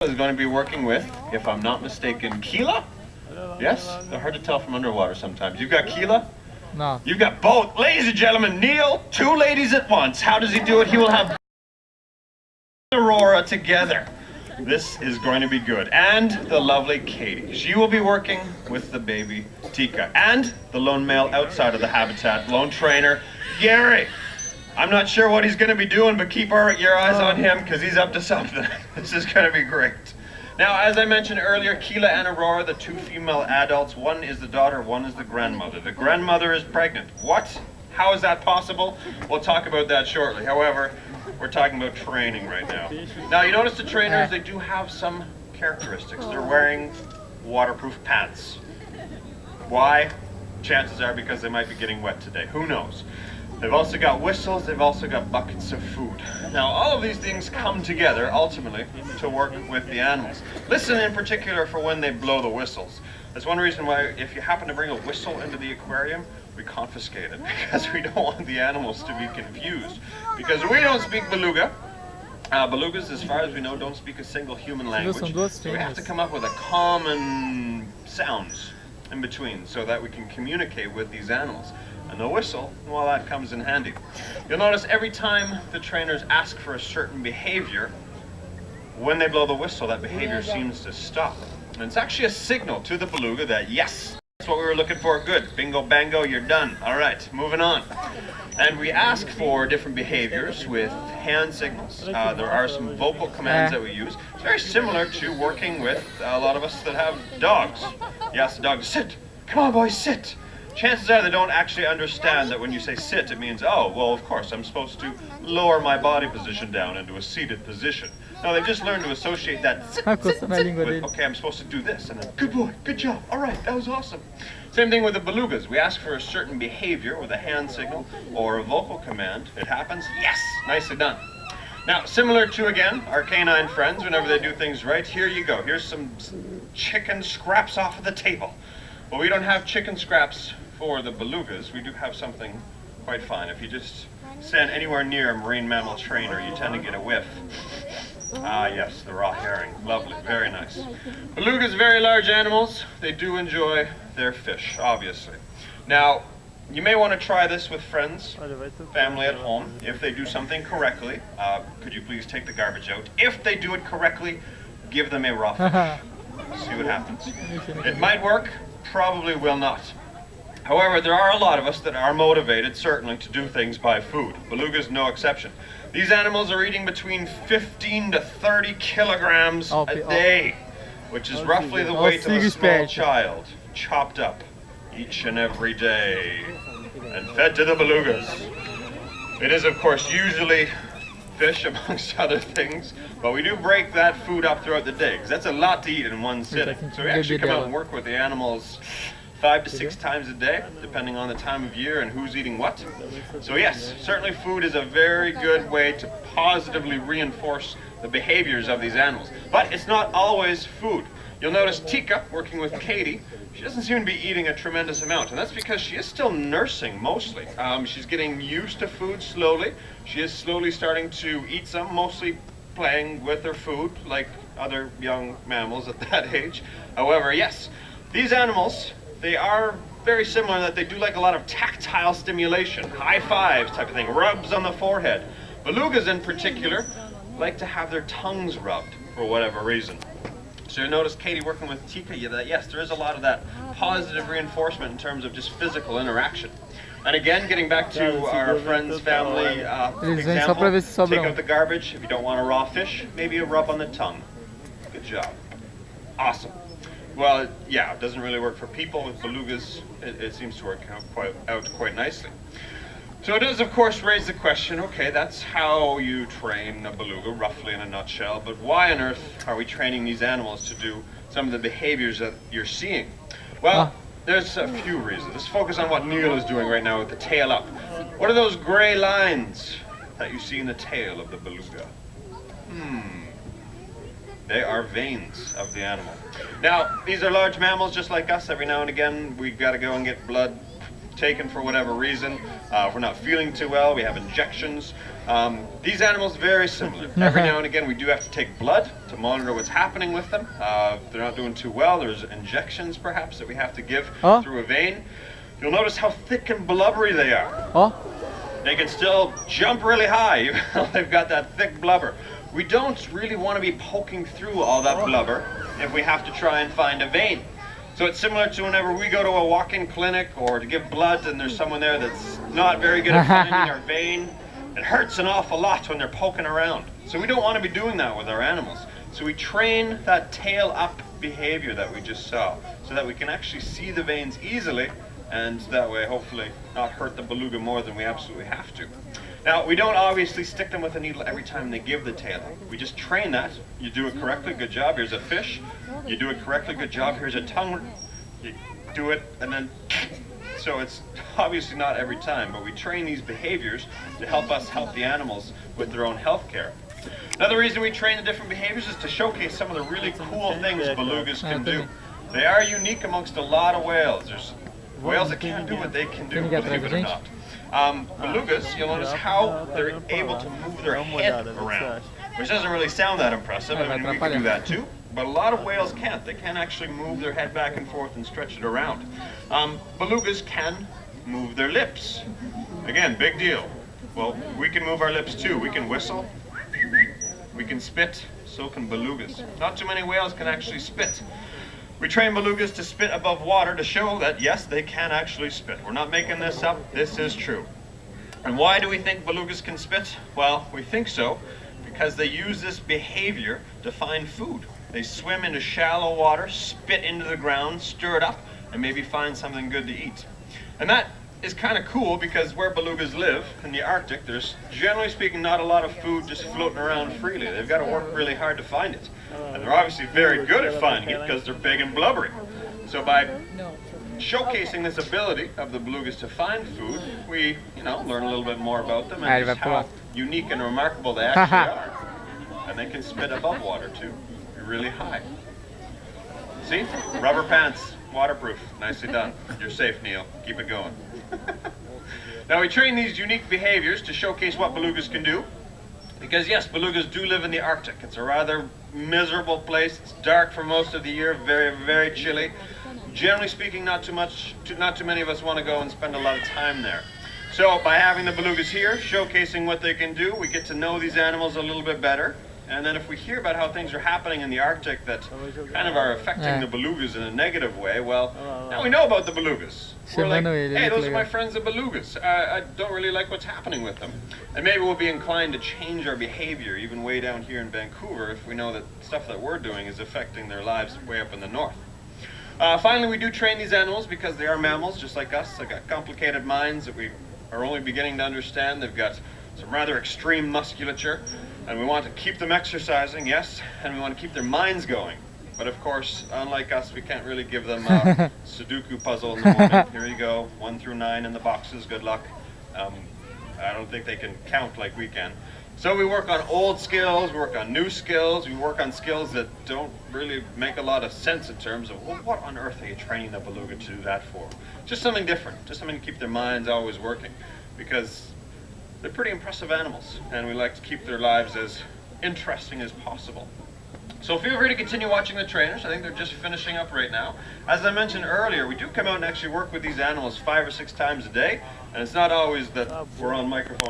Is going to be working with, if I'm not mistaken, Keela? Yes? They're hard to tell from underwater sometimes. You've got Keela? No. You've got both. Ladies and gentlemen, Neil, two ladies at once. How does he do it? He will have Aurora together. This is going to be good. And the lovely Katie. She will be working with the baby Tika. And the lone male outside of the habitat, lone trainer, Gary. I'm not sure what he's going to be doing, but keep your eyes on him because he's up to something. This is going to be great. Now, as I mentioned earlier, Keela and Aurora, the two female adults, one is the daughter, one is the grandmother. The grandmother is pregnant. What? How is that possible? We'll talk about that shortly. However, we're talking about training right now. Now, you notice the trainers, they do have some characteristics. They're wearing waterproof pants. Why? Chances are because they might be getting wet today. Who knows? They've also got whistles, they've also got buckets of food. Now, all of these things come together, ultimately, to work with the animals. Listen in particular for when they blow the whistles. That's one reason why, if you happen to bring a whistle into the aquarium, we confiscate it, because we don't want the animals to be confused. Because we don't speak Beluga. Belugas, as far as we know, don't speak a single human language. So we have to come up with a common sounds in between so that we can communicate with these animals. And the whistle, well, that comes in handy. You'll notice every time the trainers ask for a certain behavior, when they blow the whistle, that behavior seems to stop. And it's actually a signal to the beluga that, yes, that's what we were looking for. Good. Bingo, bango, you're done. All right, moving on. And we ask for different behaviors with hand signals. There are some vocal commands that we use. It's very similar to working with a lot of us that have dogs. You ask the dog to sit. Come on, boys, sit. Chances are they don't actually understand that when you say sit, it means, oh, well, of course, I'm supposed to lower my body position down into a seated position. No, they've just learned to associate that sit with, okay, I'm supposed to do this, and then, good boy, good job, all right, that was awesome. Same thing with the belugas. We ask for a certain behavior with a hand signal or a vocal command. It happens, yes, nicely done. Now, similar to, again, our canine friends, whenever they do things right, here you go. Here's some chicken scraps off of the table. Well, we don't have chicken scraps for the belugas. We do have something quite fine. If you just stand anywhere near a marine mammal trainer, you tend to get a whiff. Ah, yes, the raw herring. Lovely, very nice. Belugas, very large animals. They do enjoy their fish, obviously. Now, you may want to try this with friends, family at home. If they do something correctly, could you please take the garbage out? If they do it correctly, give them a raw fish. See what happens. It might work, probably will not. However, there are a lot of us that are motivated, certainly, to do things by food. Belugas, no exception. These animals are eating between 15 to 30 kilograms a day, which is roughly the weight of a small child, chopped up each and every day and fed to the belugas. It is, of course, usually fish, amongst other things, but we do break that food up throughout the day, because that's a lot to eat in one sitting. So we actually come out and work with the animals 5 to 6 times a day, depending on the time of year and who's eating what. So yes, certainly food is a very good way to positively reinforce the behaviors of these animals. But it's not always food. You'll notice Tika, working with Katie, she doesn't seem to be eating a tremendous amount, and that's because she is still nursing, mostly. She's getting used to food slowly. She is slowly starting to eat some, mostly playing with her food, like other young mammals at that age. However, yes, these animals, they are very similar in that they do like a lot of tactile stimulation, high fives type of thing, rubs on the forehead. Belugas in particular like to have their tongues rubbed for whatever reason. So you notice Katie working with Tika, that yes, there is a lot of that positive reinforcement in terms of just physical interaction. And again, getting back to our friends, family example, take out the garbage. If you don't want a raw fish, maybe a rub on the tongue. Good job. Awesome. Well, yeah, it doesn't really work for people. With belugas, it seems to work out quite nicely. So it does, of course, raise the question, okay, that's how you train a beluga, roughly in a nutshell, but why on earth are we training these animals to do some of the behaviors that you're seeing? Well, there's a few reasons. Let's focus on what Neil is doing right now with the tail up. What are those gray lines that you see in the tail of the beluga? They are veins of the animal. Now, these are large mammals just like us. Every now and again, we've got to go and get blood taken for whatever reason. If we're not feeling too well, we have injections. These animals very similar. Every now and again we do have to take blood to monitor what's happening with them. If they're not doing too well, there's injections perhaps that we have to give through a vein. You'll notice how thick and blubbery they are. They can still jump really high even though they've got that thick blubber. We don't really want to be poking through all that blubber if we have to try and find a vein. So it's similar to whenever we go to a walk-in clinic or to give blood and there's someone there that's not very good at finding our vein. It hurts an awful lot when they're poking around. So we don't want to be doing that with our animals. So we train that tail up behavior that we just saw so that we can actually see the veins easily and that way hopefully not hurt the beluga more than we absolutely have to. Now we don't obviously stick them with a needle every time they give the tail up. We just train that. You do it correctly, good job, here's a fish. You do it correctly, good job, here's a tongue. You do it and then so it's obviously not every time, but we train these behaviors to help us help the animals with their own health care. Another reason we train the different behaviors is to showcase some of the really cool things belugas can do. They are unique amongst a lot of whales. There's whales that can't do what they can do, believe it or not. Belugas, you'll notice how they're able to move their head around, which doesn't really sound that impressive. I mean, we can do that too. But a lot of whales can't. They can't actually move their head back and forth and stretch it around. Belugas can move their lips. Again, big deal. Well, we can move our lips too. We can whistle, we can spit, so can belugas. Not too many whales can actually spit. We train belugas to spit above water to show that, yes, they can actually spit. We're not making this up. This is true. And why do we think belugas can spit? Well, we think so because they use this behavior to find food. They swim into shallow water, spit into the ground, stir it up, and maybe find something good to eat. And that is kind of cool because where belugas live, in the Arctic, there's generally speaking not a lot of food just floating around freely. They've got to work really hard to find it. And they're obviously very good at finding it because they're big and blubbery. So by showcasing this ability of the belugas to find food, we, learn a little bit more about them and just how unique and remarkable they actually are. And they can spit above water too, really high. See? Rubber pants, waterproof, nicely done. You're safe, Neil. Keep it going. Now we train these unique behaviors to showcase what belugas can do. Because yes, belugas do live in the Arctic. It's a rather miserable place. It's dark for most of the year, very, very chilly. Generally speaking, not too many of us want to go and spend a lot of time there. So by having the belugas here, showcasing what they can do, we get to know these animals a little bit better. And then if we hear about how things are happening in the Arctic that kind of are affecting the belugas in a negative way, well, now we know about the belugas. We're like, hey, those are my friends the belugas. I don't really like what's happening with them. And maybe we'll be inclined to change our behavior even way down here in Vancouver if we know that stuff that we're doing is affecting their lives way up in the north. Finally, we do train these animals because they are mammals just like us. They've got complicated minds that we are only beginning to understand. They've got some rather extreme musculature. And we want to keep them exercising, yes, and we want to keep their minds going. But of course, unlike us, we can't really give them a Sudoku puzzle in the morning. Here you go, 1 through 9 in the boxes, good luck. I don't think they can count like we can. So we work on old skills, we work on new skills, we work on skills that don't really make a lot of sense in terms of, well, what on earth are you training the beluga to do that for? Just something different, just something to keep their minds always working. Because they're pretty impressive animals, and we like to keep their lives as interesting as possible. So feel free to continue watching the trainers. I think they're just finishing up right now. As I mentioned earlier, we do come out and actually work with these animals 5 or 6 times a day, and it's not always that we're on microphone.